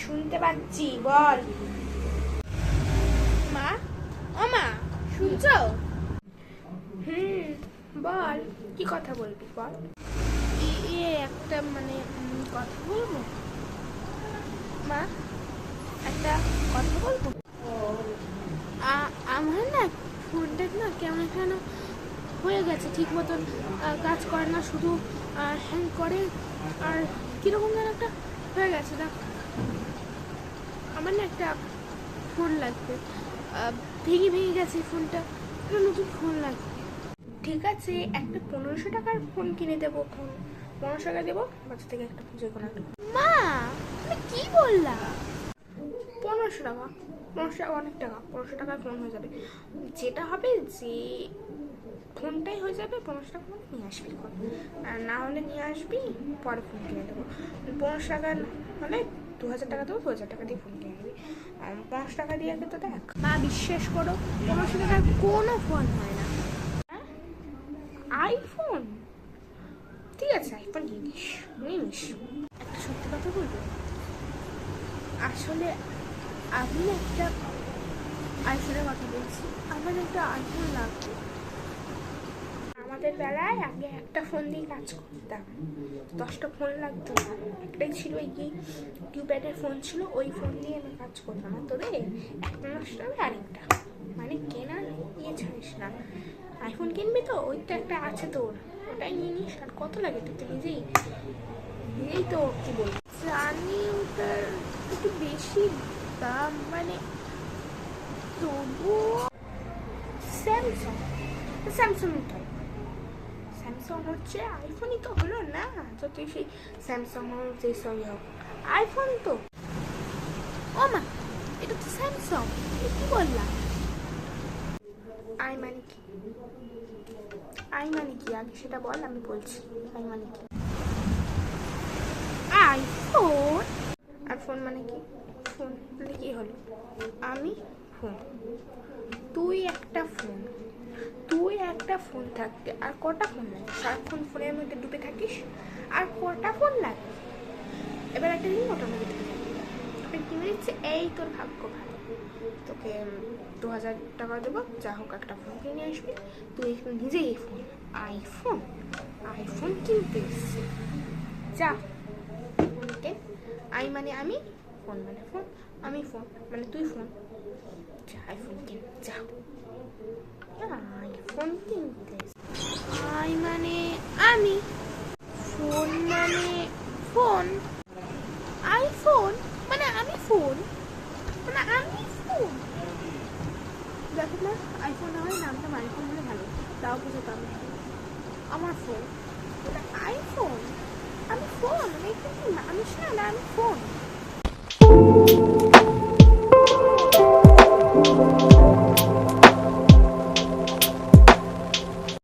শুনতে পাচ্ছি, বল। মা, ও মা, শুনছো? বল, কি কথা বলবি বল। একটা কথা বলবো মা, একটা কথা বলবো। আমার না ফোনটা না কেমন কেন হয়ে গেছে, ঠিক মতন কাজ করে না, শুধু হ্যাং করে আর কীরকম যেন একটা হয়ে গেছে। দেখ, আমার না একটা ফোন লাগবে, ভেঙে গেছে ফোনটা, একটা নতুন ফোন লাগবে। ঠিক আছে, একটা 1500 টাকার ফোন কিনে দেবো। 1500 টাকা দেবো, বাচ্চা থেকে একটা যে কোনো একটা। মা, তুমি কি বললা? 1500 টাকা? 1500 টাকা অনেক টাকা। 1500 টাকার ফোন হয়ে যাবে, যেটা হবে যে ফোনটাই হয়ে যাবে। 1500 টাকা মানে নিয়ে আসবি ফোন, আর না হলে নিয়ে আসবি, পরে ফোন কিনে দেবো। 1500 টাকা হলে 2000 টাকা দেবো, 2000 টাকা দিয়ে ফোন কিনে নিবি। 500 টাকা দিয়ে আগে তো দেখ। মা, বিশ্বাস করো, 1500 টাকার কোনো ফোন হয় না। আইফোন? ঠিক আছে, আইফোন নিস। একটা সত্যি কথা বলবো, আসলে আমি একটা আইফোনের কথা বলছি। আমার একটা আইফোন লাগবে। আমাদের বেলায় আগে একটা ফোন দিয়ে কাজ করতাম, 10টা ফোন লাগতো না। একটাই ছিল, এই কিপ্যাডের ফোন ছিল, ওই ফোন দিয়ে আমি কাজ করতাম। আর তোরে একটা নষ্ট হবে আরেকটা, মানে কেনার ইয়ে ছাড়িস না। আইফোন কিনবি তো, ওই তো একটা আছে তোর, ওটাই নিয়ে নিস। আর কত লাগে তুই তো নিজেই তো কি বলবি, জানি ওটার একটু বেশি দাম, তবুও স্যামসাং। স্যামসাং হচ্ছে, আইফোনই তো হলো না, তো তুই সেই স্যামসাং হোক, যে সবই হোক, আইফোন তো। ও মা, এটা তো স্যামসাং, কি বললাম? আই মানে কি? আগে সেটা বল, আমি বলছি। আই মানে কি? আইফোন। আর ফোন মানে কি? ফোন মানে কি হলো? আমি ফোন, তুই একটা ফোন থাকতে আর কটা ফোন লাগে? সারাক্ষণ ফোনের মধ্যে ডুবে থাকিস, আর কটা ফোন লাগে? এবার একটা দিন ওটার মধ্যে ঢুকে যাবি, তোকে কিনে দিচ্ছে, এই তোর ভাগ্য ভালো, তোকে 2000 টাকা দেবো, যা হোক একটা ফোন কিনে আসবি। তুই নিজেই আইফোন কিনতে এসছে, যা ফোনকে। আই মানে আমি, ফোন মানে ফোন, আমি ফোন মানে তুই ফোন, যা আইফোন কিন, যা। আইফোন কিনতে, আই মানে আমি, ফোন মানে ফোন, আইফোন মানে আমি ফোন, দেখো না, আইফোন না হয় নামটা আইফোন হলে ভালো, তাও বুঝতাম। আমার ফোন, আইফোন, আমি ফোন, আমি মানুষ না, আমি ফোন।